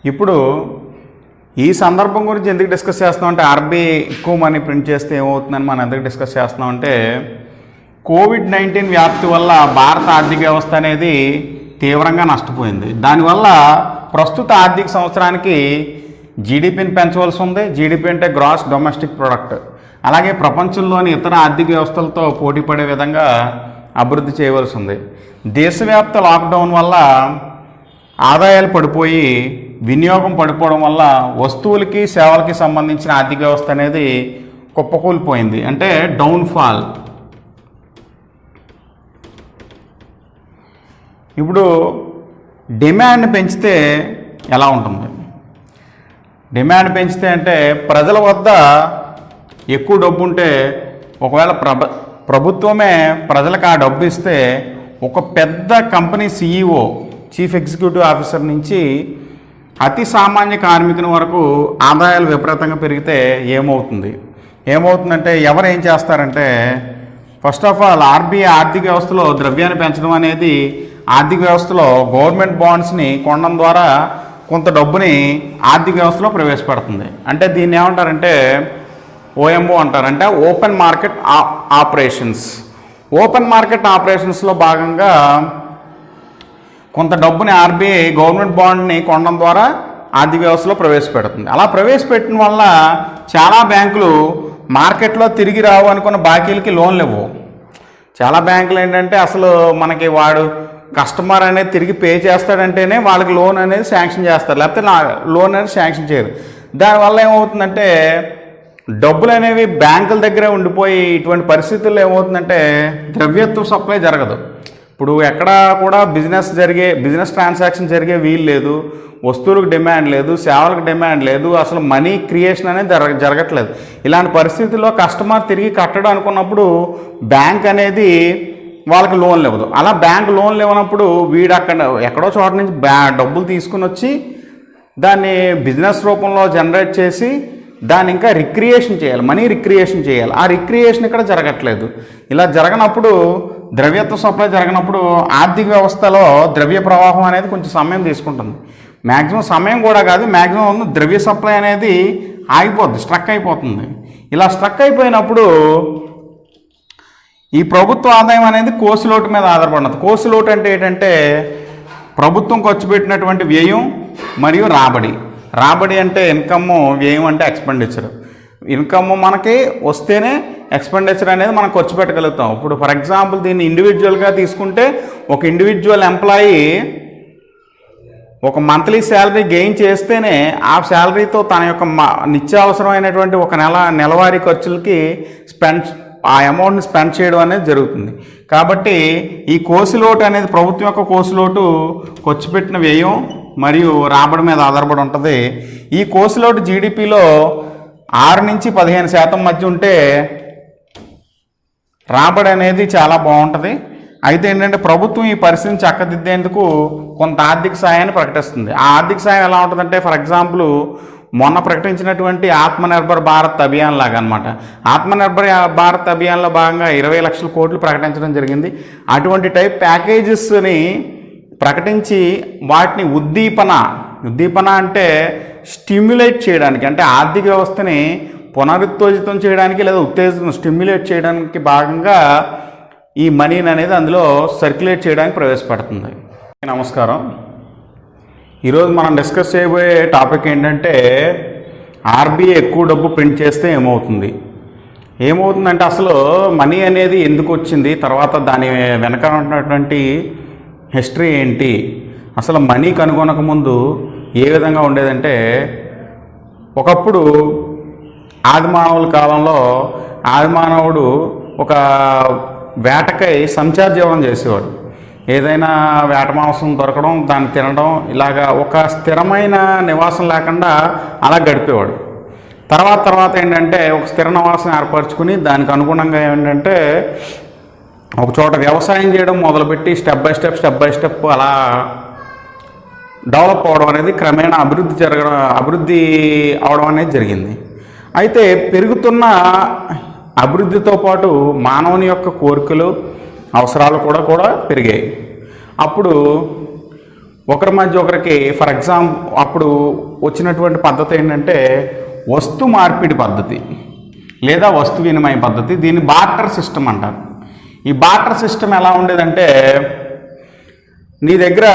ఇప్పుడు ఈ సందర్భం గురించి ఎందుకు డిస్కస్ చేస్తున్నాం అంటే ఆర్బీఐ ఎక్కువ మనీ ప్రింట్ చేస్తే ఏమవుతుందని మనం ఎందుకు డిస్కస్ చేస్తున్నాం అంటే కోవిడ్-19 వ్యాప్తి వల్ల భారత ఆర్థిక వ్యవస్థ అనేది తీవ్రంగా నష్టపోయింది. దానివల్ల ప్రస్తుత ఆర్థిక సంవత్సరానికి జీడిపిని పెంచవలసి ఉంది. జీడిపి అంటే గ్రాస్ డొమెస్టిక్ ప్రొడక్ట్. అలాగే ప్రపంచంలోని ఇతర ఆర్థిక వ్యవస్థలతో పోటీ పడే విధంగా అభివృద్ధి చేయవలసి ఉంది. దేశవ్యాప్త లాక్డౌన్ వల్ల ఆదాయాలు పడిపోయి వినియోగం పడిపోవడం వల్ల వస్తువులకి సేవలకి సంబంధించిన ఆర్థిక వ్యవస్థ అనేది కుప్పకూలిపోయింది, అంటే డౌన్ఫాల్. ఇప్పుడు డిమాండ్ పెంచితే ఎలా ఉంటుంది? డిమాండ్ పెంచితే అంటే ప్రజల వద్ద ఎక్కువ డబ్బు ఉంటే, ఒకవేళ ప్రభుత్వమే ప్రజలకు ఆ డబ్బు ఇస్తే ఒక పెద్ద company CEO, chief executive officer నుంచి అతి సామాన్య కార్మికుని వరకు ఆదాయాలు విపరీతంగా పెరిగితే ఏమవుతుందంటే ఎవరు ఏం చేస్తారంటే, ఫస్ట్ ఆఫ్ ఆల్ ఆర్బీఐ ఆర్థిక వ్యవస్థలో ద్రవ్యాన్ని పెంచడం అనేది ఆర్థిక వ్యవస్థలో గవర్నమెంట్ బాండ్స్ని కొనడం ద్వారా కొంత డబ్బుని ఆర్థిక వ్యవస్థలో ప్రవేశపెడుతుంది. అంటే దీన్ని ఏమంటారంటే OMO అంటారు, అంటే open market operations. Open market ఆపరేషన్స్లో భాగంగా కొంత డబ్బుని ఆర్బీఐ గవర్నమెంట్ బాండ్ని కొనడం ద్వారా ఆర్థిక వ్యవస్థలో ప్రవేశపెడుతుంది. అలా ప్రవేశపెట్టిన వల్ల చాలా బ్యాంకులు మార్కెట్లో తిరిగి రావు అనుకున్న బాకీలకి లోన్లు ఇవ్వవు. చాలా బ్యాంకులు ఏంటంటే అసలు మనకి వాడు కస్టమర్ అనేది తిరిగి పే చేస్తాడంటేనే వాళ్ళకి లోన్ అనేది శాంక్షన్ చేస్తారు, లేకపోతే లోన్ అనేది శాంక్షన్ చేయరు. దానివల్ల ఏమవుతుందంటే డబ్బులు అనేవి బ్యాంకుల దగ్గరే ఉండిపోయి ఇటువంటి పరిస్థితుల్లో ఏమవుతుందంటే ద్రవ్యత్వ సప్లై జరగదు. ఇప్పుడు ఎక్కడా కూడా బిజినెస్ ట్రాన్సాక్షన్ జరిగే వీలు లేదు, వస్తువులకు డిమాండ్ లేదు, సేవలకు డిమాండ్ లేదు, అసలు మనీ క్రియేషన్ అనేది జరగట్లేదు. ఇలాంటి పరిస్థితుల్లో కస్టమర్ తిరిగి కట్టడం అనుకున్నప్పుడు బ్యాంక్ అనేది వాళ్ళకి లోన్లు ఇవ్వదు. అలా బ్యాంక్ లోన్లు ఇవ్వనప్పుడు వీడు ఎక్కడో చోట నుంచి డబ్బులు తీసుకుని వచ్చి దాన్ని బిజినెస్ రూపంలో జనరేట్ చేసి దాన్ని ఇంకా రిక్రియేషన్ చేయాలి, మనీ రిక్రియేషన్ చేయాలి. ఆ రిక్రియేషన్ ఇక్కడ జరగట్లేదు. ఇలా జరగనప్పుడు ద్రవ్యత్వ సప్లై జరగనప్పుడు ఆర్థిక వ్యవస్థలో ద్రవ్య ప్రవాహం అనేది కొంచెం సమయం తీసుకుంటుంది. మ్యాక్సిమం సమయం కూడా కాదు, మ్యాక్సిమం ద్రవ్య సప్లై అనేది ఆగిపోద్ది, స్ట్రక్ అయిపోతుంది. ఇలా స్ట్రక్ అయిపోయినప్పుడు ఈ ప్రభుత్వ ఆదాయం అనేది కోసులోటు మీద ఆధారపడినది. కోసులోటు అంటే ఏంటంటే ప్రభుత్వం ఖర్చు పెట్టినటువంటి వ్యయం మరియు రాబడి అంటే ఇన్కమ్, వ్యయం అంటే ఎక్స్పెండిచర్. ఇన్కమ్ మనకి వస్తేనే ఎక్స్పెండిచర్ అనేది మనం ఖర్చు పెట్టగలుగుతాం. ఇప్పుడు ఫర్ ఎగ్జాంపుల్ దీన్ని ఇండివిజువల్గా తీసుకుంటే ఒక ఇండివిజువల్ ఎంప్లాయీ ఒక మంత్లీ శాలరీ గెయిన్ చేస్తేనే ఆ శాలరీతో తన యొక్క నిత్యావసరమైనటువంటి ఒక నెలవారీ ఖర్చులకి ఆ అమౌంట్ని స్పెండ్ చేయడం అనేది జరుగుతుంది. కాబట్టి ఈ కోసులోటు అనేది ప్రభుత్వం యొక్క కోసులోటు ఖర్చు పెట్టిన వ్యయం మరియు రాబడి మీద ఆధారపడి ఉంటుంది. ఈ కోసులోటు జీడిపిలో 6 నుంచి 15% మధ్య ఉంటే రాబడి అనేది చాలా బాగుంటుంది. అయితే ఏంటంటే ప్రభుత్వం ఈ పరిస్థితిని చక్కదిద్దేందుకు కొంత ఆర్థిక సాయాన్ని ప్రకటిస్తుంది. ఆ ఆర్థిక సాయం ఎలా ఉంటుందంటే ఫర్ ఎగ్జాంపుల్ మొన్న ప్రకటించినటువంటి ఆత్మనిర్భర్ భారత్ అభియాన్ లాగా అనమాట. ఆత్మనిర్భర్ భారత్ అభియాన్లో భాగంగా 20 లక్షల కోట్లు ప్రకటించడం జరిగింది. అటువంటి టైప్ ప్యాకేజెస్ని ప్రకటించి వాటిని ఉద్దీపన అంటే స్టిమ్యులేట్ చేయడానికి, అంటే ఆర్థిక వ్యవస్థని పునరుత్తేజితం చేయడానికి లేదా స్టిమ్యులేట్ చేయడానికి భాగంగా ఈ మనీని అనేది అందులో సర్క్యులేట్ చేయడానికి ప్రవేశపెడుతుంది. నమస్కారం. ఈరోజు మనం డిస్కస్ చేయబోయే టాపిక్ ఏంటంటే ఆర్బీఐ ఎక్కువ డబ్బు ప్రింట్ చేస్తే ఏమవుతుందంటే అసలు మనీ అనేది ఎందుకు వచ్చింది, తర్వాత దాని వెనక ఉన్నటువంటి హిస్టరీ ఏంటి, అసలు మనీ కనుగొనక ముందు ఏ విధంగా ఉండేదంటే ఒకప్పుడు ఆదిమానవుల కాలంలో ఆదిమానవుడు ఒక వేటకై సంచార జీవనం చేసేవాడు. ఏదైనా వేట మాంసం దొరకడం, దాన్ని తినడం, ఇలాగా ఒక స్థిరమైన నివాసం లేకుండా అలా గడిపేవాడు. తర్వాత ఏంటంటే ఒక స్థిర నివాసం ఏర్పరచుకుని దానికి అనుగుణంగా ఏంటంటే ఒక చోట వ్యవసాయం చేయడం మొదలుపెట్టి స్టెప్ బై స్టెప్ అలా డెవలప్ అవడం అనేది క్రమేణా అభివృద్ధి అవడం అనేది జరిగింది. అయితే పెరుగుతున్న అభివృద్ధితో పాటు మానవుని యొక్క కోరికలు, అవసరాలు కూడా పెరిగాయి. అప్పుడు ఒకరి మధ్య ఒకరికి ఫర్ ఎగ్జాంపుల్ అప్పుడు వచ్చినటువంటి పద్ధతి ఏంటంటే వస్తు మార్పిడి పద్ధతి లేదా వస్తు వినిమయ పద్ధతి. దీన్ని బార్టర్ సిస్టమ్ అంటారు. ఈ బార్టర్ సిస్టమ్ ఎలా ఉండేదంటే నీ దగ్గర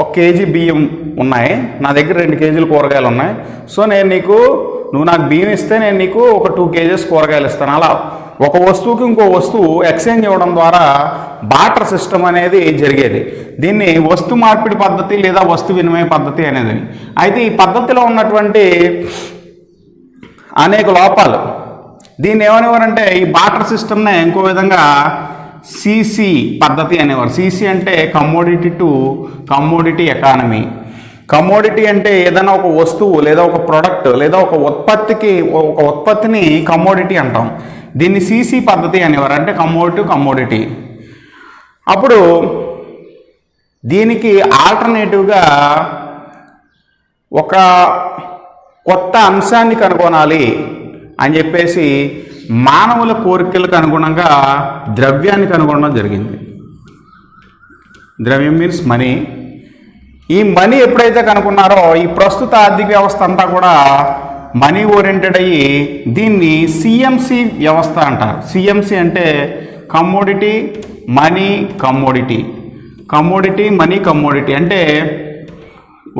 1 కేజీ బియ్యం ఉన్నాయి, నా దగ్గర 2 కేజీలు కూరగాయలు ఉన్నాయి. సో నువ్వు నాకు బియ్యం ఇస్తే నేను నీకు ఒక 2 కేజెస్ కూరగాయలు ఇస్తాను. అలా ఒక వస్తువుకి ఇంకో వస్తువు ఎక్స్చేంజ్ ఇవ్వడం ద్వారా బార్టర్ సిస్టమ్ అనేది జరిగేది. దీన్ని వస్తు మార్పిడి పద్ధతి లేదా వస్తు వినిమయ పద్ధతి అనేది. అయితే ఈ పద్ధతిలో ఉన్నటువంటి అనేక లోపాలు, దీన్ని ఏమనేవారంటే ఈ బార్టర్ సిస్టమ్నే ఇంకో విధంగా సిసి పద్ధతి అనేవారు. సిసి అంటే commodity to commodity economy. Commodity అంటే ఏదైనా ఒక వస్తువు లేదా ఒక ప్రోడక్ట్ లేదా ఒక ఉత్పత్తిని కమోడిటీ అంటాం. దీన్ని సిసి పద్ధతి అనేవారు, అంటే కమోడిటీ కమోడిటీ. అప్పుడు దీనికి ఆల్టర్నేటివ్గా ఒక కొత్త అంశాన్ని కనుగొనాలి అని చెప్పేసి మానవుల కోరికలకు అనుగుణంగా ద్రవ్యాన్ని కనుగొనడం జరిగింది. ద్రవ్యం మీన్స్ మనీ. ఈ మనీ ఎప్పుడైతే కనుక్కున్నారో ఈ ప్రస్తుత ఆర్థిక వ్యవస్థ అంతా కూడా మనీ ఓరియంటెడ్ అయ్యి దీన్ని సిఎంసి వ్యవస్థ అంటారు. సిఎంసి అంటే commodity money commodity. Commodity money commodity అంటే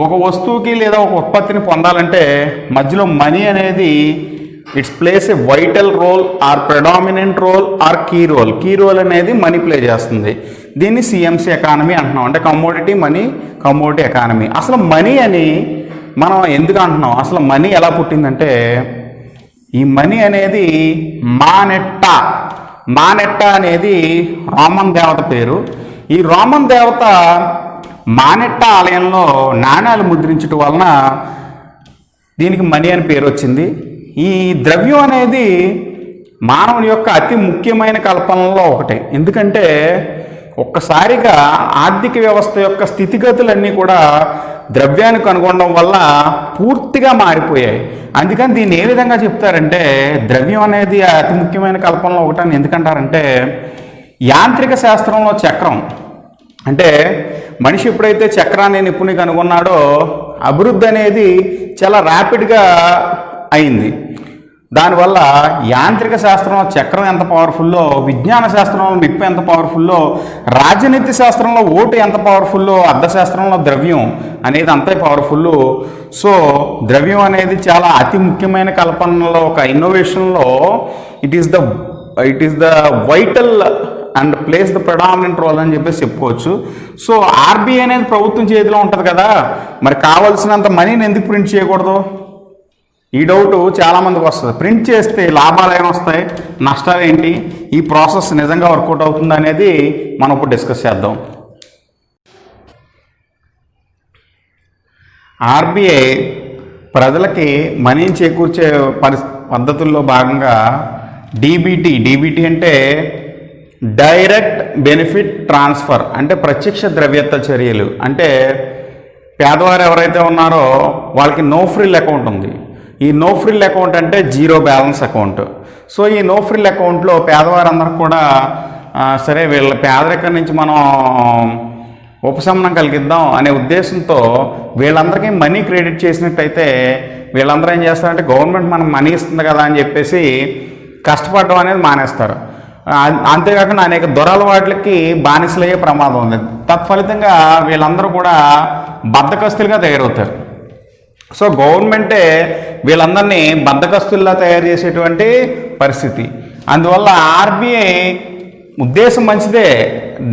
ఒక వస్తువుకి లేదా ఒక ఉత్పత్తిని పొందాలంటే మధ్యలో మనీ అనేది its place a vital role or predominant role or key role. Key role అనేది మనీ ప్లే చేస్తుంది. దీన్ని సిఎంసి ఎకానమీ అంటున్నాం, అంటే కమోడిటీ మనీ కమోడిటీ ఎకానమీ. అసలు మనీ అని మనం ఎందుకు అంటున్నాం, అసలు మనీ ఎలా పుట్టిందంటే ఈ మనీ అనేది మానెట్టా అనేది రోమన్ దేవత పేరు. ఈ రోమన్ దేవత మానెట్టా ఆలయంలో నాణ్యాలు ముద్రించడం వలన దీనికి మనీ అని పేరు వచ్చింది. ఈ ద్రవ్యం అనేది మానవుని యొక్క అతి ముఖ్యమైన కల్పనలో ఒకటి. ఎందుకంటే ఒక్కసారిగా ఆర్థిక వ్యవస్థ యొక్క స్థితిగతులన్నీ కూడా ద్రవ్యాన్ని కనుగొనడం వల్ల పూర్తిగా మారిపోయాయి. అందుకని దీన్ని ఏ విధంగా చెప్తారంటే ద్రవ్యం అనేది అతి ముఖ్యమైన కల్పనలో ఒకటని ఎందుకంటారంటే యాంత్రిక శాస్త్రంలో చక్రం, అంటే మనిషి ఎప్పుడైతే చక్రాన్ని నిపుణుని కనుగొన్నాడో అభివృద్ధి అనేది చాలా ర్యాపిడ్గా అయింది. దానివల్ల యాంత్రిక శాస్త్రంలో చక్రం ఎంత పవర్ఫుల్లో, విజ్ఞాన శాస్త్రంలో నిప్పు ఎంత పవర్ఫుల్లో, రాజనీతి శాస్త్రంలో ఓటు ఎంత పవర్ఫుల్లో, అర్థశాస్త్రంలో ద్రవ్యం అనేది అంతే పవర్ఫుల్. సో ద్రవ్యం అనేది చాలా అతి ముఖ్యమైన కల్పనలో ఒక ఇన్నోవేషన్లో it is the vital and place the predominant role అని చెప్పేసి చెప్పుకోవచ్చు. సో ఆర్బీఐ అనేది ప్రభుత్వం చేతిలో ఉంటుంది కదా, మరి కావాల్సినంత మనీని ఎందుకు ప్రింట్ చేయకూడదు? ఈ డౌట్ చాలామందికి వస్తుంది. ప్రింట్ చేస్తే లాభాలు ఏమి వస్తాయి, నష్టాలు ఏంటి, ఈ ప్రాసెస్ నిజంగా వర్కౌట్ అవుతుంది అనేది మనం ఇప్పుడు డిస్కస్ చేద్దాం. ఆర్బీఐ ప్రజలకి మనీని చేకూర్చే పద్ధతుల్లో భాగంగా డీబీటీ అంటే డైరెక్ట్ బెనిఫిట్ ట్రాన్స్ఫర్, అంటే ప్రత్యక్ష ద్రవ్యత్వ చర్యలు. అంటే పేదవారు ఎవరైతే ఉన్నారో వాళ్ళకి నో ఫ్రిల్ అకౌంట్ ఉంది. ఈ నో ఫ్రిల్ అకౌంట్ అంటే జీరో బ్యాలెన్స్ అకౌంట్. సో ఈ నో ఫ్రిల్ అకౌంట్లో పేదవారందరూ కూడా సరే వీళ్ళ పేదరికం నుంచి మనం ఉపశమనం కలిగిద్దాం అనే ఉద్దేశంతో వీళ్ళందరికీ మనీ క్రెడిట్ చేసినట్టయితే వీళ్ళందరూ ఏం చేస్తారంటే గవర్నమెంట్ మనకు మనీ ఇస్తుంది కదా అని చెప్పేసి కష్టపడడం అనేది మానేస్తారు. అంతేకాకుండా అనేక దురలవాట్లకి బానిసలయ్యే ప్రమాదం ఉంది. తత్ఫలితంగా వీళ్ళందరూ కూడా బద్ధకస్తులుగా తయారవుతారు. సో గవర్నమెంటే వీళ్ళందరినీ బద్ధకస్తుల్లా తయారు చేసేటువంటి పరిస్థితి. అందువల్ల ఆర్బీఐ ఉద్దేశం మంచిదే.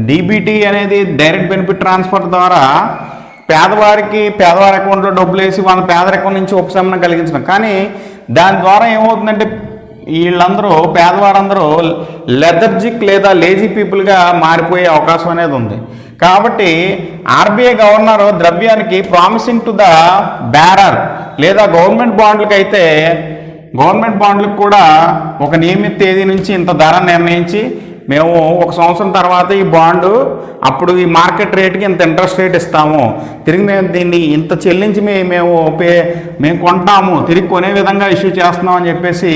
డీబీటీ అనేది డైరెక్ట్ బెనిఫిట్ ట్రాన్స్ఫర్ ద్వారా పేదవారి అకౌంట్లో డబ్బులు వేసి వాళ్ళ పేదరికం నుంచి ఉపశమనం కలిగించడం. కానీ దాని ద్వారా ఏమవుతుందంటే వీళ్ళందరూ పేదవారందరూ లెథర్జిక్ లేదా లేజీ పీపుల్గా మారిపోయే అవకాశం అనేది ఉంది. కాబట్టి ఆర్బీఐ గవర్నర్ ద్రవ్యానికి ప్రామిసింగ్ టు ద బ్యారర్ లేదా గవర్నమెంట్ బాండ్లకు కూడా ఒక నియమిత తేదీ నుంచి ఇంత ధర నిర్ణయించి మేము 1 సంవత్సరం తర్వాత ఈ బాండు అప్పుడు ఈ మార్కెట్ రేట్కి ఇంత ఇంట్రెస్ట్ రేట్ ఇస్తాము, తిరిగి మేము దీన్ని ఇంత చెల్లించి మేము కొంటాము, తిరిగి కొనే విధంగా ఇష్యూ చేస్తున్నాం అని చెప్పేసి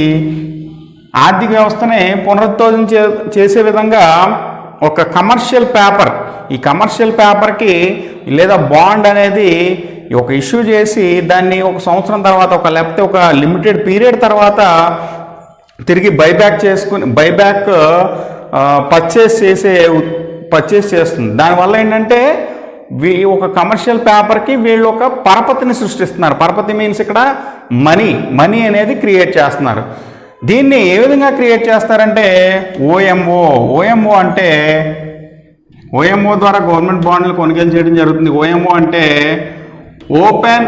ఆర్థిక వ్యవస్థని పునరుద్ధరణ చేసే విధంగా ఒక కమర్షియల్ పేపర్, ఈ కమర్షియల్ పేపర్కి లేదా బాండ్ అనేది ఒక ఇష్యూ చేసి దాన్ని ఒక సంవత్సరం తర్వాత లేకపోతే ఒక లిమిటెడ్ పీరియడ్ తర్వాత తిరిగి బైబ్యాక్ పర్చేస్ చేస్తుంది. దానివల్ల ఏంటంటే ఒక కమర్షియల్ పేపర్కి వీళ్ళు ఒక పరపతిని సృష్టిస్తున్నారు. పరపతి మీన్స్ ఇక్కడ మనీ అనేది క్రియేట్ చేస్తున్నారు. దీన్ని ఏ విధంగా క్రియేట్ చేస్తారంటే ఓఎంఓ అంటే ఓఎంఓ ద్వారా గవర్నమెంట్ బాండ్లు కొనుగోలు చేయడం జరుగుతుంది. ఓఎంఓ అంటే ఓపెన్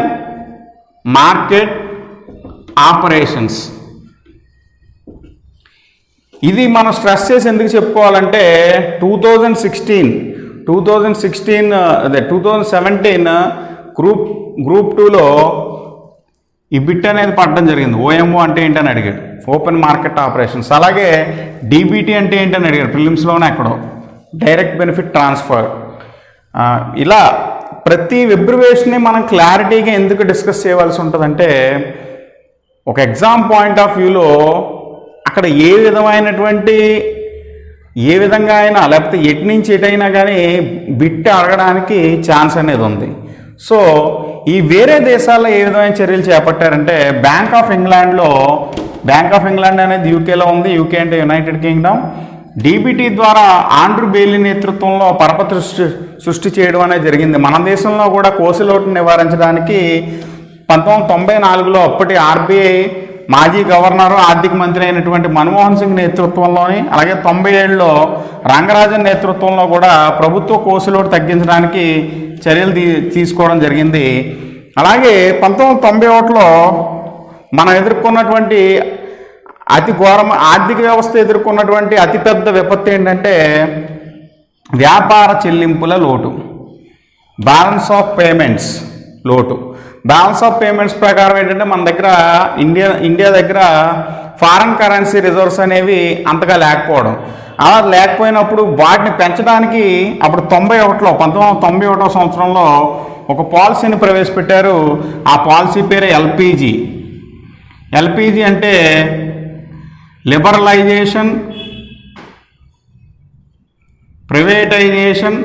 మార్కెట్ ఆపరేషన్స్. ఇది మనం స్ట్రెస్ చేసి ఎందుకు చెప్పుకోవాలంటే 2017 గ్రూప్ 2లో ఈ బిట్ అనేది పడడం జరిగింది. ఓఎంఓ అంటే ఏంటని అడిగాడు, ఓపెన్ మార్కెట్ ఆపరేషన్స్. అలాగే డీబీటీ అంటే ఏంటని అడిగాడు ప్రిలిమ్స్లోనే ఎక్కడో, డైరెక్ట్ బెనిఫిట్ ట్రాన్స్ఫర్. ఇలా ప్రతి వెబ్రివేషన్ని మనం క్లారిటీగా ఎందుకు డిస్కస్ చేయవలసి ఉంటుందంటే ఒక ఎగ్జామ్ పాయింట్ ఆఫ్ వ్యూలో అక్కడ ఏ విధంగా అయినా లేకపోతే ఎటు నుంచి ఎటైనా కానీ బిట్ అడగడానికి ఛాన్స్ అనేది ఉంది. సో ఈ వేరే దేశాల్లో ఏ విధమైన చర్యలు చేపట్టారంటే బ్యాంక్ ఆఫ్ ఇంగ్లాండ్ అనేది యూకేలో ఉంది. యూకే అంటే యునైటెడ్ కింగ్డమ్. డీబీటీ ద్వారా ఆండ్రూ బెయిలీ నేతృత్వంలో పరపతి సృష్టి చేయడం అనేది జరిగింది. మన దేశంలో కూడా కోసిలోటును నివారించడానికి 1994లో అప్పటి ఆర్బీఐ మాజీ గవర్నరు ఆర్థిక మంత్రి అయినటువంటి మన్మోహన్ సింగ్ నేతృత్వంలోని, అలాగే 97లో రంగరాజన్ నేతృత్వంలో కూడా ప్రభుత్వ కోసిలోటు తగ్గించడానికి చర్యలు తీసుకోవడం జరిగింది. అలాగే 1991లో మనం ఎదుర్కొన్నటువంటి ఆర్థిక వ్యవస్థ ఎదుర్కొన్నటువంటి అతిపెద్ద విపత్తు ఏంటంటే వ్యాపార చెల్లింపుల లోటు, బ్యాలెన్స్ ఆఫ్ పేమెంట్స్ లోటు. బ్యాలెన్స్ ఆఫ్ పేమెంట్స్ ప్రకారం ఏంటంటే మన దగ్గర ఇండియా దగ్గర ఫారెన్ కరెన్సీ రిజర్వ్స్ అనేవి అంతగా లేకపోవడం. అలా లేకపోయినప్పుడు వాటిని పెంచడానికి అప్పుడు 1991 సంవత్సరంలో ఒక పాలసీని ప్రవేశపెట్టారు. ఆ పాలసీ పేరు ఎల్పిజి అంటే లిబరలైజేషన్, ప్రైవేటైజేషన్,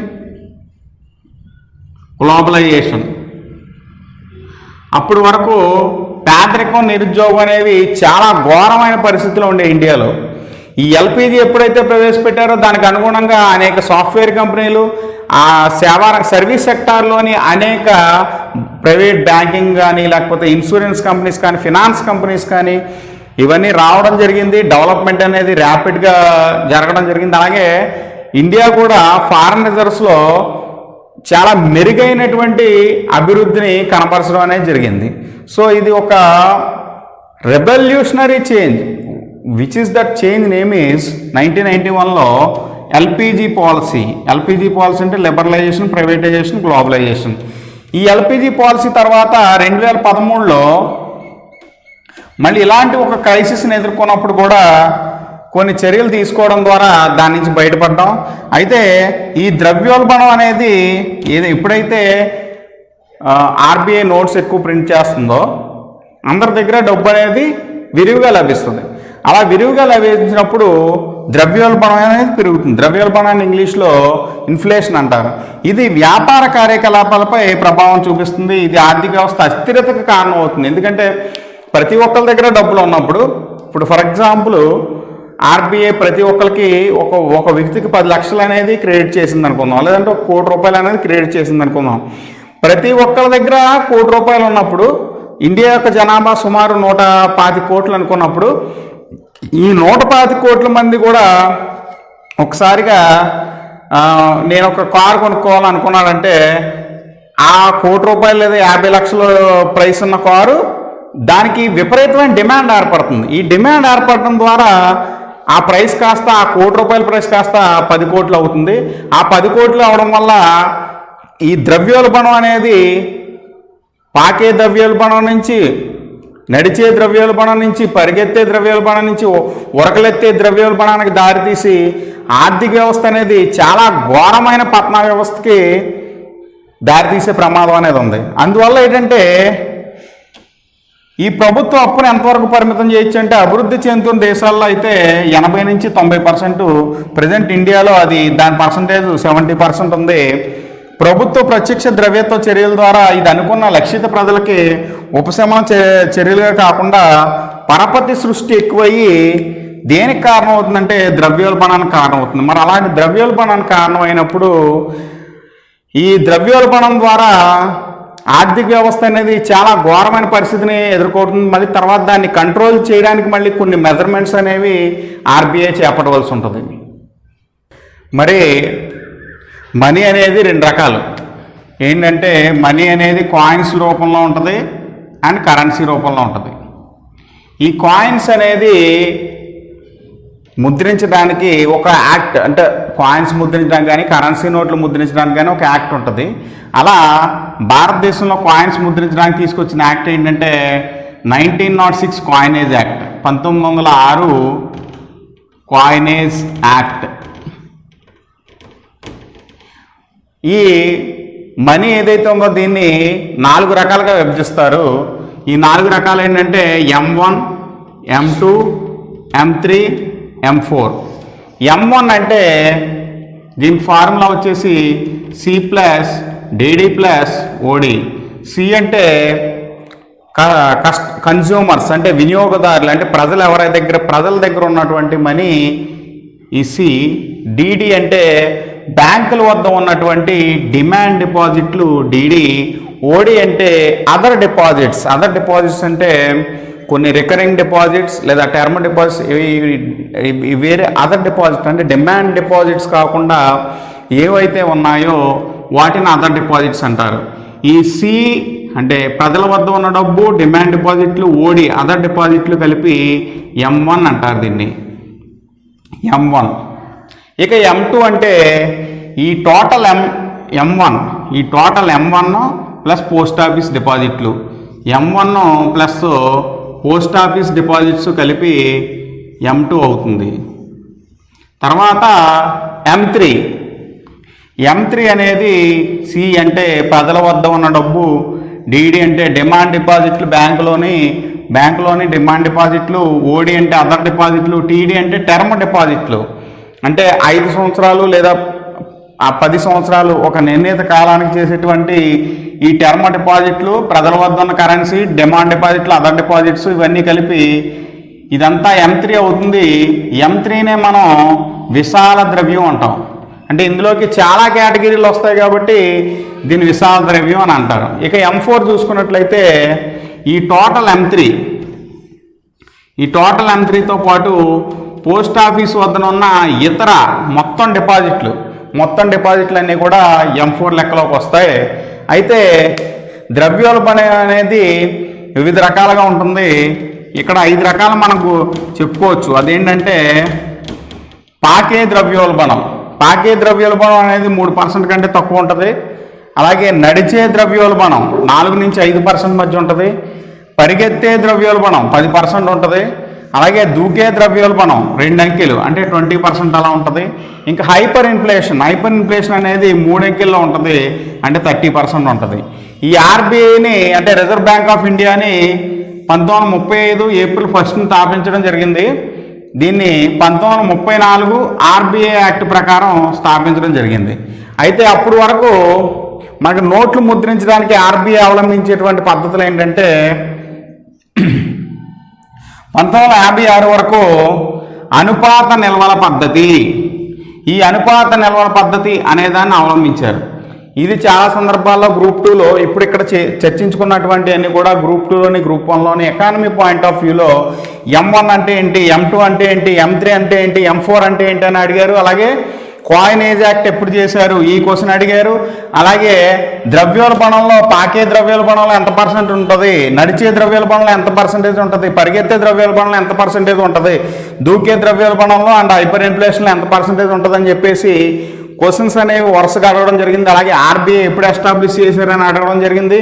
గ్లోబలైజేషన్. అప్పటి వరకు పేదరికం, నిరుద్యోగం అనేవి చాలా ఘోరమైన పరిస్థితిలో ఉండే ఇండియాలో. ఈ ఎల్పిజి ఎప్పుడైతే ప్రవేశపెట్టారో దానికి అనుగుణంగా అనేక సాఫ్ట్వేర్ కంపెనీలు, ఆ సర్వీస్ సెక్టార్లోని అనేక ప్రైవేట్ బ్యాంకింగ్ కానీ లేకపోతే ఇన్సూరెన్స్ కంపెనీస్ కానీ ఫినాన్స్ కంపెనీస్ కానీ ఇవన్నీ రావడం జరిగింది. డెవలప్మెంట్ అనేది ర్యాపిడ్గా జరగడం జరిగింది. అలాగే ఇండియా కూడా ఫారెన్ రిజర్వ్స్లో చాలా మెరుగైనటువంటి అభివృద్ధిని కనపరచడం అనేది జరిగింది. సో ఇది ఒక revolutionary change. Which is that change name is 1991లో ఎల్పిజి పాలసీ అంటే లిబరలైజేషన్, ప్రైవేటైజేషన్, గ్లోబలైజేషన్. ఈ ఎల్పిజి పాలసీ తర్వాత 2013లో మళ్ళీ ఇలాంటి ఒక క్రైసిస్ని ఎదుర్కొన్నప్పుడు కూడా కొన్ని చర్యలు తీసుకోవడం ద్వారా దాని నుంచి బయటపడ్డాం. అయితే ఈ ద్రవ్యోల్బణం అనేది ఎప్పుడైతే ఆర్బీఐ నోట్స్ ఎక్కువ ప్రింట్ చేస్తుందో అందరి దగ్గర డబ్బు అనేది విరివిగా లభిస్తుంది. అలా విరివిగా లభించినప్పుడు ద్రవ్యోల్బణం అనేది పెరుగుతుంది. ద్రవ్యోల్బణాన్ని ఇంగ్లీష్లో ఇన్ఫ్లేషన్ అంటారు. ఇది వ్యాపార కార్యకలాపాలపై ప్రభావం చూపిస్తుంది. ఇది ఆర్థిక వ్యవస్థ అస్థిరతకు కారణం అవుతుంది. ఎందుకంటే ప్రతి ఒక్కరి దగ్గర డబ్బులు ఉన్నప్పుడు, ఇప్పుడు ఫర్ ఎగ్జాంపుల్ ఆర్బీఐ ప్రతి ఒక్కరికి ఒక వ్యక్తికి 10 లక్షలు అనేది క్రెడిట్ చేసింది అనుకుందాం, లేదంటే 1 కోటి రూపాయలు అనేది క్రెడిట్ చేసింది అనుకుందాం. ప్రతి ఒక్కరి దగ్గర 1 కోటి రూపాయలు ఉన్నప్పుడు ఇండియా యొక్క జనాభా సుమారు 125 కోట్లు అనుకున్నప్పుడు ఈ 125 కోట్ల మంది కూడా ఒకసారిగా నేను ఒక కారు కొనుక్కోవాలనుకున్నాడంటే ఆ 1 కోటి రూపాయలు లేదా 50 లక్షల ప్రైస్ ఉన్న కారు దానికి విపరీతమైన డిమాండ్ ఏర్పడుతుంది. ఈ డిమాండ్ ఏర్పడటం ద్వారా ఆ ప్రైస్ కాస్త ఆ 1 కోటి రూపాయల ప్రైస్ కాస్త 10 కోట్లు అవుతుంది. ఆ 10 కోట్లు అవడం వల్ల ఈ ద్రవ్యోల్బణం అనేది పాకే ద్రవ్యోల్బణం నుంచి, నడిచే ద్రవ్యోల్బణం నుంచి, పరిగెత్తే ద్రవ్యోల్బణం నుంచి ఉరకలెత్తే ద్రవ్యోల్బణానికి దారితీసి ఆర్థిక వ్యవస్థ అనేది చాలా ఘోరమైన పతన వ్యవస్థకి దారితీసే ప్రమాదం అనేది ఉంది. అందువల్ల ఏంటంటే ఈ ప్రభుత్వ అప్పును ఎంతవరకు పరిమితం చేయొచ్చు అంటే అభివృద్ధి చెందుతున్న దేశాల్లో అయితే 80 నుంచి 90%, ప్రజెంట్ ఇండియాలో అది దాని పర్సంటేజ్ 70% ఉంది. ప్రభుత్వ ప్రత్యక్ష ద్రవ్యత్వ చర్యల ద్వారా ఇది అనుకున్న లక్షిత ప్రజలకి ఉపశమన చర్యలుగా కాకుండా పరపతి సృష్టి ఎక్కువయ్యి దేనికి కారణం అవుతుందంటే ద్రవ్యోల్బణానికి కారణం అవుతుంది. మరి అలాంటి ద్రవ్యోల్బణానికి కారణమైనప్పుడు ఈ ద్రవ్యోల్బణం ద్వారా ఆర్థిక వ్యవస్థ అనేది చాలా ఘోరమైన పరిస్థితిని ఎదుర్కొంటుంది. మళ్ళీ తర్వాత దాన్ని కంట్రోల్ చేయడానికి మళ్ళీ కొన్ని మెజర్మెంట్స్ అనేవి ఆర్బీఐ చేపట్టవలసి ఉంటుంది. మరి మనీ అనేది రెండు రకాలు. ఏంటంటే మనీ అనేది కాయిన్స్ రూపంలో ఉంటుంది అండ్ కరెన్సీ రూపంలో ఉంటుంది. ఈ కాయిన్స్ అనేది ముద్రించడానికి ఒక యాక్ట్, అంటే కాయిన్స్ ముద్రించడానికి కానీ కరెన్సీ నోట్లు ముద్రించడానికి కానీ ఒక యాక్ట్ ఉంటుంది. అలా భారతదేశంలో కాయిన్స్ ముద్రించడానికి తీసుకొచ్చిన యాక్ట్ ఏంటంటే 1906 కాయినేజ్ యాక్ట్, 1906 కాయినేజ్ యాక్ట్. ఈ మనీ ఏదైతే ఉందో దీన్ని 4 రకాలుగా విభజిస్తారు. ఈ 4 రకాలు ఏంటంటే M1, M2, M3, M4. M1 అంటే దీని ఫార్ములా వచ్చేసి C plus DD plus OD. C అంటే కన్జ్యూమర్స్ అంటే వినియోగదారులు, అంటే ప్రజల దగ్గర ఉన్నటువంటి మనీ ఈ C. DD అంటే బ్యాంకుల వద్ద ఉన్నటువంటి డిమాండ్ డిపాజిట్లు DD. OD అంటే అదర్ డిపాజిట్స్ అంటే కొన్ని రికరింగ్ డిపాజిట్స్ లేదా టర్మ్ డిపాజిట్స్, వేరే అదర్ డిపాజిట్ అంటే డిమాండ్ డిపాజిట్స్ కాకుండా ఏవైతే ఉన్నాయో వాటిని అదర్ డిపాజిట్స్ అంటారు. ఈ C అంటే ప్రజల వద్ద ఉన్న డబ్బు, డిమాండ్ డిపాజిట్లు, OD అదర్ డిపాజిట్లు కలిపి M1 అంటారు దీన్ని, M1. ఇక M2 అంటే ఈ total M1 plus post office డిపాజిట్లు, M1 plus post office deposits కలిపి M2 అవుతుంది. తర్వాత M3 అనేది C అంటే ప్రజల వద్ద ఉన్న డబ్బు, DD అంటే డిమాండ్ డిపాజిట్లు, బ్యాంకులోని డిమాండ్ డిపాజిట్లు, OD అంటే అదర్ డిపాజిట్లు, TD అంటే టర్మ్ డిపాజిట్లు అంటే 5 సంవత్సరాలు లేదా 10 సంవత్సరాలు ఒక నిర్ణీత కాలానికి చేసేటువంటి ఈ టర్మ్ డిపాజిట్లు, ప్రజల వద్ద ఉన్న కరెన్సీ, డిమాండ్ డిపాజిట్లు, అదర్ డిపాజిట్స్ ఇవన్నీ కలిపి ఇదంతా M3 అవుతుంది. M3నే మనం విశాల ద్రవ్యం అంటాం. అంటే ఇందులోకి చాలా కేటగిరీలు వస్తాయి కాబట్టి దీన్ని విశాల ద్రవ్యం అని అంటారు. ఇక M4 చూసుకున్నట్లయితే ఈ టోటల్ M3తో పాటు పోస్ట్ ఆఫీస్ వద్ద ఉన్న ఇతర మొత్తం డిపాజిట్లు అన్నీ కూడా M4 లెక్కలోకి వస్తాయి. అయితే ద్రవ్యోల్బణం అనేది వివిధ రకాలుగా ఉంటుంది. ఇక్కడ 5 రకాలు మనకు చెప్పుకోవచ్చు. అదేంటంటే పాకే ద్రవ్యోల్బణం అనేది 3% కంటే తక్కువ ఉంటుంది. అలాగే నడిచే ద్రవ్యోల్బణం 4 నుంచి 5% మధ్య ఉంటుంది. పరిగెత్తే ద్రవ్యోల్బణం 10% ఉంటుంది. అలాగే దూకే ద్రవ్యోల్బణం 2 అంకెలు అంటే 20% అలా ఉంటుంది. ఇంకా హైపర్ ఇన్ఫ్లేషన్ అనేది 3 అంకెల్లో ఉంటుంది అంటే 30% ఉంటుంది. ఈ ఆర్బీఐని అంటే రిజర్వ్ బ్యాంక్ ఆఫ్ ఇండియాని 1935 ఏప్రిల్ 1 స్థాపించడం జరిగింది. దీన్ని 1934 ఆర్బీఐ యాక్ట్ ప్రకారం స్థాపించడం జరిగింది. అయితే అప్పుడు వరకు మనకు నోట్లు ముద్రించడానికి ఆర్బీఐ అవలంబించేటువంటి పద్ధతులు ఏంటంటే 1956 వరకు అనుపాత నిల్వల పద్ధతి, ఈ అనుపాత నిల్వల పద్ధతి అనేదాన్ని అవలంబించారు. ఇది చాలా సందర్భాల్లో గ్రూప్ 2లో ఇప్పుడు ఇక్కడ చర్చించుకున్నటువంటి అన్ని కూడా గ్రూప్ 2లోని గ్రూప్ 1లోని ఎకానమీ పాయింట్ ఆఫ్ వ్యూలో M1 అంటే ఏంటి, M2 అంటే ఏంటి, M3 అంటే ఏంటి, M4 అంటే ఏంటి అని అడిగారు. అలాగే కాయినేజ్ యాక్ట్ ఎప్పుడు చేశారు ఈ క్వశ్చన్ అడిగారు. అలాగే ద్రవ్యోల్బణంలో పాకే ద్రవ్యోల్బణంలో ఎంత % ఉంటుంది, నడిచే ద్రవ్యోల్బణంలో ఎంత % ఉంటుంది, పరిగెత్తే ద్రవ్యోల్బణంలో ఎంత % ఉంటుంది, దూకే ద్రవ్యోల్బణంలో అండ్ హైపర్ ఇన్ఫ్లేషన్లో ఎంత % ఉంటుందని చెప్పేసి క్వశ్చన్స్ అనేవి వరుసగా అడగడం జరిగింది. అలాగే ఆర్బీఐ ఎప్పుడు ఎస్టాబ్లిష్ చేశారని అడగడం జరిగింది.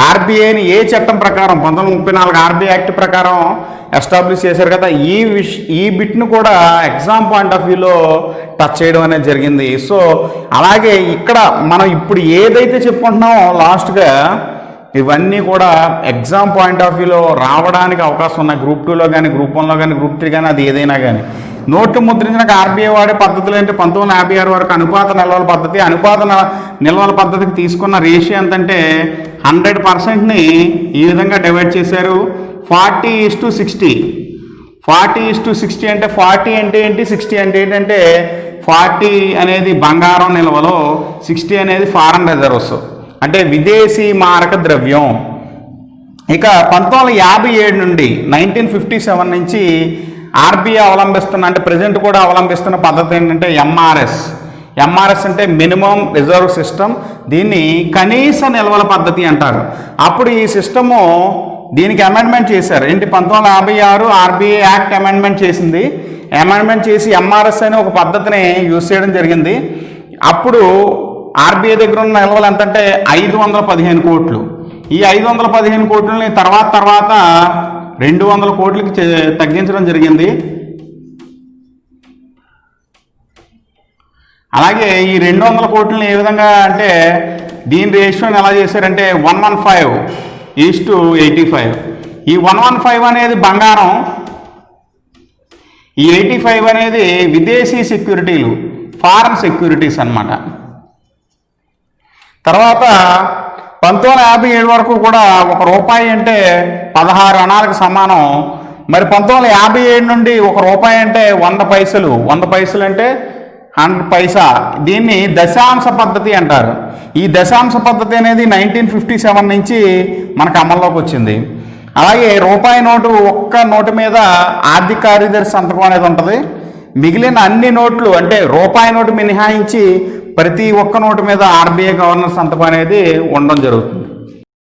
ఆర్బీఐని ఏ చట్టం ప్రకారం 1934 ఆర్బీఐ యాక్ట్ ప్రకారం ఎస్టాబ్లిష్ చేశారు కదా, ఈ బిట్ను కూడా ఎగ్జామ్ పాయింట్ ఆఫ్ వ్యూలో టచ్ చేయడం అనేది జరిగింది. సో అలాగే ఇక్కడ మనం ఇప్పుడు ఏదైతే చెప్పుకుంటున్నామో లాస్ట్గా ఇవన్నీ కూడా ఎగ్జామ్ పాయింట్ ఆఫ్ వ్యూలో రావడానికి అవకాశం ఉన్నాయి. గ్రూప్ 2లో కానీ, గ్రూప్ 1లో కానీ, గ్రూప్ 3 కానీ, అది ఏదైనా కానీ. నోట్లు ముద్రించిన ఆర్బీఐ వాడే పద్ధతులు అంటే 1956 వరకు అనుపాత నిల్వల పద్ధతి. నిల్వల పద్ధతికి తీసుకున్న రేషియో ఎంతంటే 100%ని ఈ విధంగా డివైడ్ చేశారు. 40:60. 40:60 అంటే 40 అంటే ఏంటి, 60 అంటే ఏంటంటే 40 అనేది బంగారం నిల్వలో, 60 అనేది ఫారెన్ రిజర్వ్స్ అంటే విదేశీ మారక ద్రవ్యం. ఇక 1957 నుండి 1957 నుంచి ఆర్బీఐ అవలంబిస్తున్న అంటే ప్రజెంట్ కూడా అవలంబిస్తున్న పద్ధతి ఏంటంటే ఎంఆర్ఎస్ అంటే మినిమం రిజర్వ్ సిస్టమ్. దీన్ని కనీస నిల్వల పద్ధతి అంటారు. అప్పుడు ఈ సిస్టము దీనికి అమెండ్మెంట్ చేశారు. ఏంటి 1956 ఆర్బీఐ యాక్ట్ అమెండ్మెంట్ చేసింది. అమెండ్మెంట్ చేసి ఎంఆర్ఎస్ అనే ఒక పద్ధతిని యూజ్ చేయడం జరిగింది. అప్పుడు ఆర్బీఐ దగ్గర ఉన్న నిల్వలు ఎంతంటే 515 కోట్లు. ఈ 515 కోట్లని తర్వాత 200 కోట్లకి తగ్గించడం జరిగింది. అలాగే ఈ 200 కోట్లని ఏ విధంగా అంటే దీని రేషియోని ఎలా చేశారంటే 115:85. ఈ 115 అనేది బంగారం, ఈ 85 అనేది విదేశీ సెక్యూరిటీలు, ఫారెన్ సెక్యూరిటీస్ అన్నమాట. తర్వాత 1957 వరకు కూడా ₹1 అంటే 16 అణాలకు సమానం. మరి 1957 నుండి ₹1 అంటే 100 పైసలు. 100 పైసలు అంటే 100 పైసా. దీన్ని దశాంశ పద్ధతి అంటారు. ఈ దశాంశ పద్ధతి అనేది 1957 నుంచి మనకు అమల్లోకి వచ్చింది. అలాగే రూపాయి నోటు, ఒక్క నోటు మీద ఆర్థిక కార్యదర్శి సంతకం అనేది ఉంటుంది. మిగిలిన అన్ని నోట్లు అంటే రూపాయి నోటు మినహాయించి ప్రతి ఒక్క నోటు మీద ఆర్బీఐ గవర్నర్ సంతకం అనేది ఉండడం జరుగుతుంది.